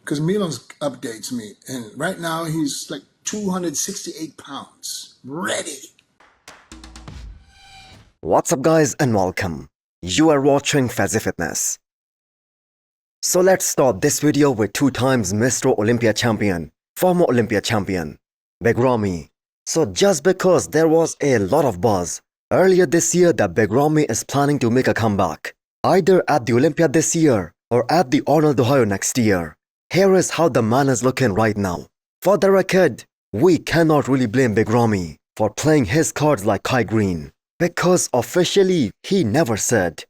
because Milos updates me, and right now he's like 268 pounds. Ready. What's up guys and welcome. You are watching Fazi Fitness. So let's start this video with 2 times Mr. Olympia champion, former Olympia champion, Big Ramy. So just because there was a lot of buzz earlier this year that Big Ramy is planning to make a comeback, either at the Olympia this year or at the Arnold Ohio next year, here is how the man is looking right now. For the record, we cannot really blame Big Ramy for playing his cards like Kai Green, because officially he never said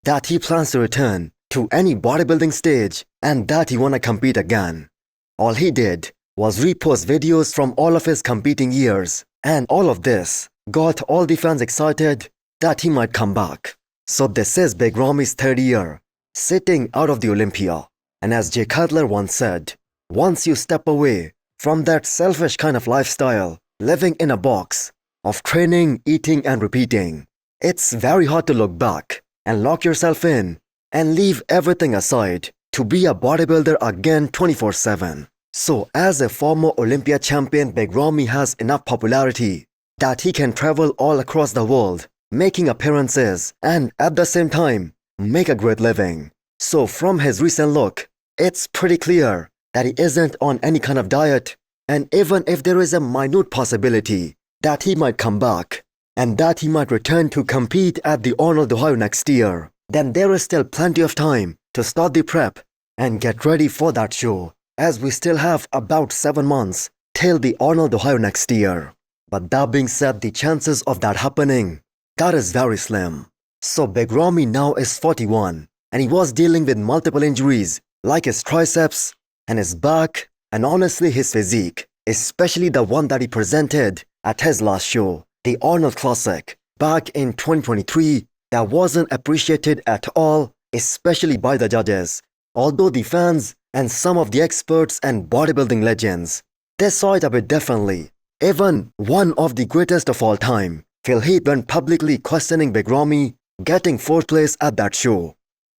that he plans to return to any bodybuilding stage and that he wanna compete again. All he did was repost videos from all of his competing years, and all of this got all the fans excited that he might come back. So this is Big Ramy's 3rd year sitting out of the Olympia, and as Jay Cutler once said, once you step away from that selfish kind of lifestyle, living in a box of training, eating and repeating, it's very hard to look back and lock yourself in and leave everything aside to be a bodybuilder again 24/7. So as a former Olympia champion, Big Ramy has enough popularity that he can travel all across the world, making appearances and at the same time make a great living. So from his recent look, it's pretty clear that he isn't on any kind of diet, and even if there is a minute possibility that he might come back and that he might return to compete at the Arnold Ohio next year, then there is still plenty of time to start the prep and get ready for that show, as we still have about 7 months till the Arnold Ohio next year. But that being said, the chances of that happening, that is very slim. So Big Ramy now is 41 and he was dealing with multiple injuries like his triceps and his back and honestly his physique, especially the one that he presented at his last show, the Arnold Classic, back in 2023, that wasn't appreciated at all, especially by the judges. Although the fans and some of the experts and bodybuilding legends, they saw it a bit differently. Even one of the greatest of all time, Phil Heath, went publicly questioning Big Ramy getting 4th place at that show.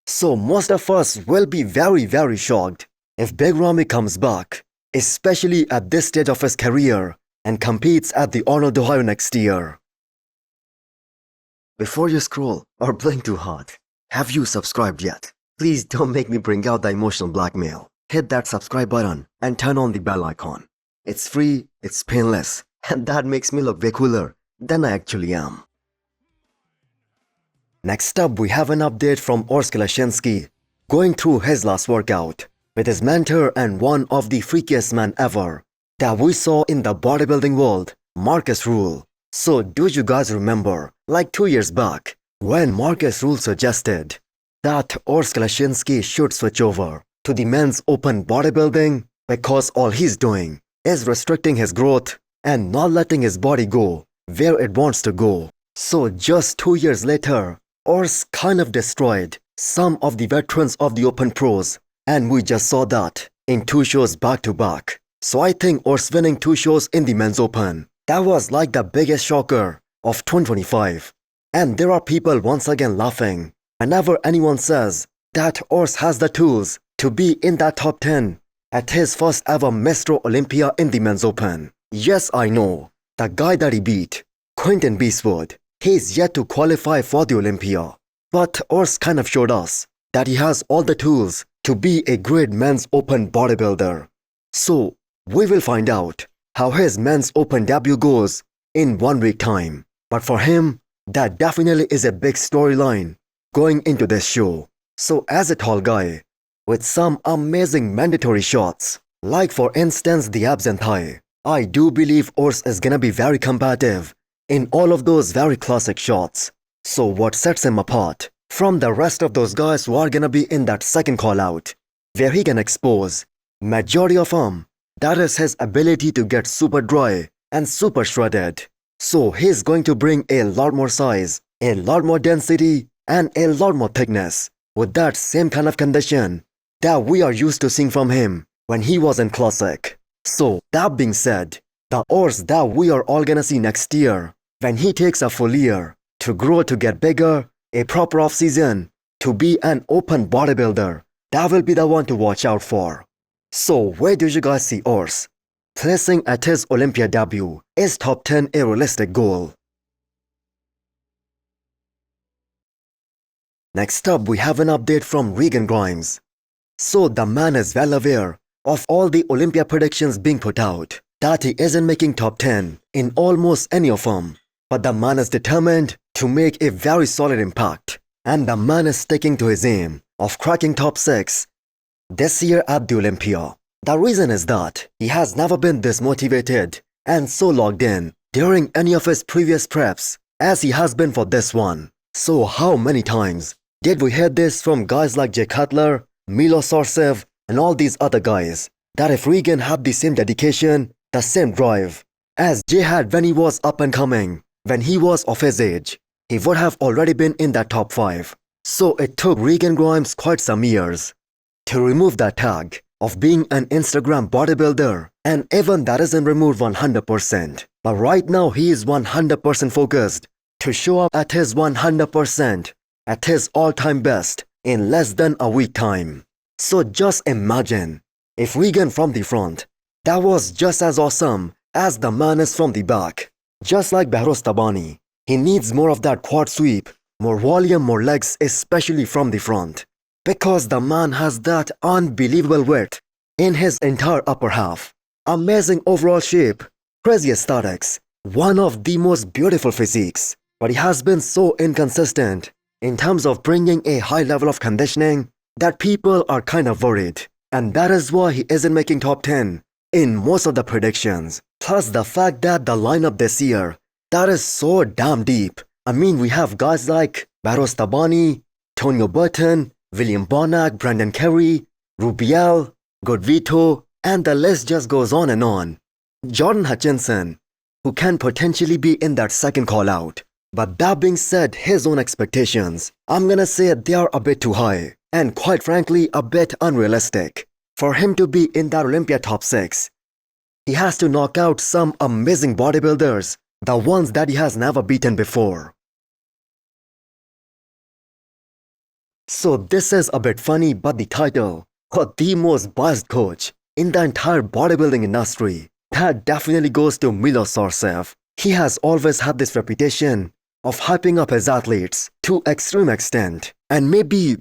So most of us will be very shocked if Big Ramy comes back, especially at this stage of his career, and competes at the Arnold Ohio next year. Before you scroll or blink too hard, have you subscribed yet? Please don't make me bring out the emotional blackmail. Hit that subscribe button and turn on the bell icon. It's free, it's painless, and that makes me look way cooler than I actually am. Next up, we have an update from Urs going through his last workout with his mentor and one of the freakiest men ever that we saw in the bodybuilding world, Marcus Rule. So do you guys remember, like 2 years back, when Marcus Rule suggested that Urs should switch over to the men's open bodybuilding because all he's doing is restricting his growth and not letting his body go where it wants to go. So just 2 years later, Urs kind of destroyed some of the veterans of the open pros, and we just saw that in 2 shows back to back. So I think Urs winning 2 shows in the men's open, that was like the biggest shocker of 2025. And there are people once again laughing whenever anyone says that Urs has the tools to be in that top 10 at his first ever Mr. Olympia in the men's open. Yes, I know, the guy that he beat, Quentin Beastwood, he's yet to qualify for the Olympia. But Urs kind of showed us that he has all the tools to be a great men's open bodybuilder. So we will find out how his men's open debut goes in 1 week time. But for him, that definitely is a big storyline going into this show. So as a tall guy with some amazing mandatory shots, like for instance the abs and thigh, I do believe Urs is gonna be very combative in all of those very classic shots. So what sets him apart from the rest of those guys who are gonna be in that second call out, where he can expose majority of them, that is his ability to get super dry and super shredded. So he's going to bring a lot more size, a lot more density and a lot more thickness with that same kind of condition that we are used to seeing from him when he was in Classic. So that being said, the Urs that we are all gonna see next year, when he takes a full year to grow, to get bigger, a proper off-season, to be an open bodybuilder, that will be the one to watch out for. So where do you guys see Urs? Placing at his Olympia debut is top 10 a realistic goal. Next up, we have an update from Regan Grimes. So the man is well aware of all the Olympia predictions being put out, that he isn't making top 10 in almost any of them. But the man is determined to make a very solid impact, and the man is sticking to his aim of cracking top 6 this year at the Olympia. The reason is that he has never been this motivated and so logged in during any of his previous preps as he has been for this one. So how many times did we hear this from guys like Jay Cutler, Milos Says, and all these other guys, that if Regan had the same dedication, the same drive as Jay had when he was up and coming, when he was of his age, he would have already been in that top 5. So it took Regan Grimes quite some years to remove that tag of being an Instagram bodybuilder, and even that isn't removed 100%. But right now he is 100% focused to show up at his 100%, at his all-time best in less than a week time. So just imagine if Regan from the front, that was just as awesome as the man is from the back. Just like Behrouz Tabani, he needs more of that quad sweep, more volume, more legs, especially from the front, because the man has that unbelievable width in his entire upper half. Amazing overall shape, crazy aesthetics, one of the most beautiful physiques. But he has been so inconsistent in terms of bringing a high level of conditioning that people are kind of worried. And that is why he isn't making top 10 in most of the predictions. Plus the fact that the lineup this year, that is so damn deep. I mean, we have guys like Behrouz Tabani, Tonio Burton, William Bonac, Brendan Carey, Rubiel, Godvito, and the list just goes on and on. Jordan Hutchinson, who can potentially be in that second call out. But that being said, his own expectations, I'm gonna say they are a bit too high, and quite frankly a bit unrealistic. For him to be in that Olympia top 6, he has to knock out some amazing bodybuilders, the ones that he has never beaten before. So this is a bit funny, but the title for the most biased coach in the entire bodybuilding industry, that definitely goes to Milos Says. He has always had this reputation of hyping up his athletes to extreme extent, and maybe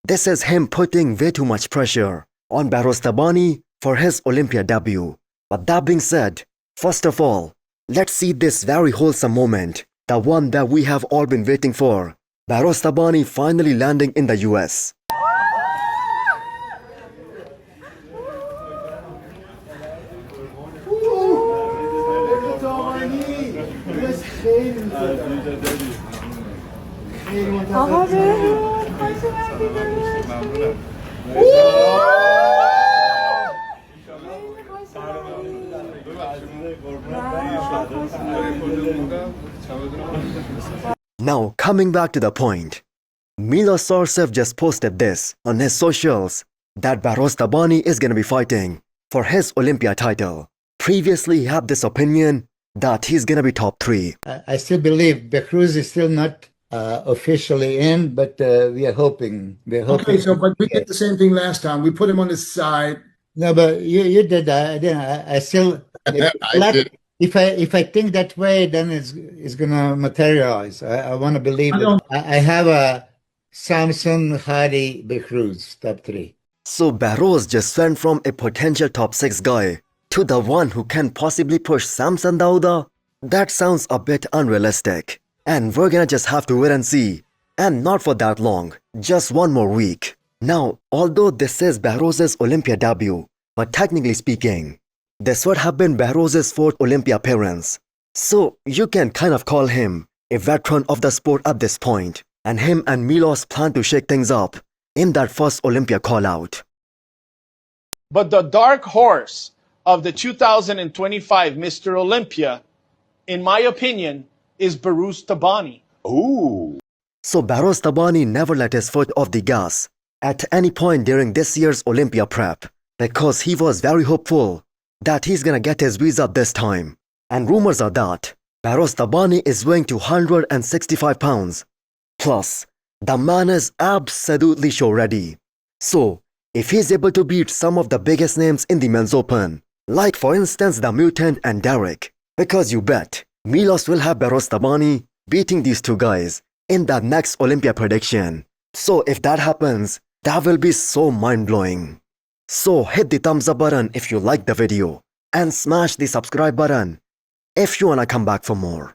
this is him putting way too much pressure on Behrouz Tabani for his Olympia debut. But that being said, first of all, let's see this very wholesome moment, the one that we have all been waiting for. Behrouz Tabani finally landing in the US. آقا بهروز خوش اومدید. Now coming back to the point, Milos Says just posted this on his socials that Behrouz Tabani is gonna be fighting for his Olympia title. Previously he had this opinion that he's gonna be top 3. I still believe Behrouz is still not officially in, but we are hoping. We're hoping. Okay, so but we did the same thing last time. We put him on the side. No, but you did that. I didn't. I still. I did. If I think that way, then it's gonna materialize. I want to believe it. I have a Samson, Hadi, Behrouz top 3. So Behrouz just went from a potential top 6 guy to the one who can possibly push Samson Dauda. That sounds a bit unrealistic. And we're gonna just have to wait and see. And not for that long, just one more week. Now, although this is Behrouz's Olympia debut, but technically speaking, this would have been Behrouz's 4th Olympia appearance. So you can kind of call him a veteran of the sport at this point, and him and Milos plan to shake things up in that first Olympia call-out. But the dark horse of the 2025 Mr. Olympia, in my opinion, is Behrouz Tabani. Ooh. So Behrouz Tabani never let his foot off the gas at any point during this year's Olympia prep, because he was very hopeful that he's gonna get his visa this time. And rumors are that Behrouz Tabani is weighing 265 pounds. Plus, the man is absolutely show ready. So, if he's able to beat some of the biggest names in the men's open, like for instance the Mutant and Derek, because you bet Milos will have Behrouz Tabani beating these two guys in the next Olympia prediction. So if that happens, that will be so mind-blowing. So hit the thumbs up button if you like the video and smash the subscribe button if you wanna come back for more.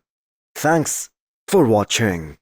Thanks for watching.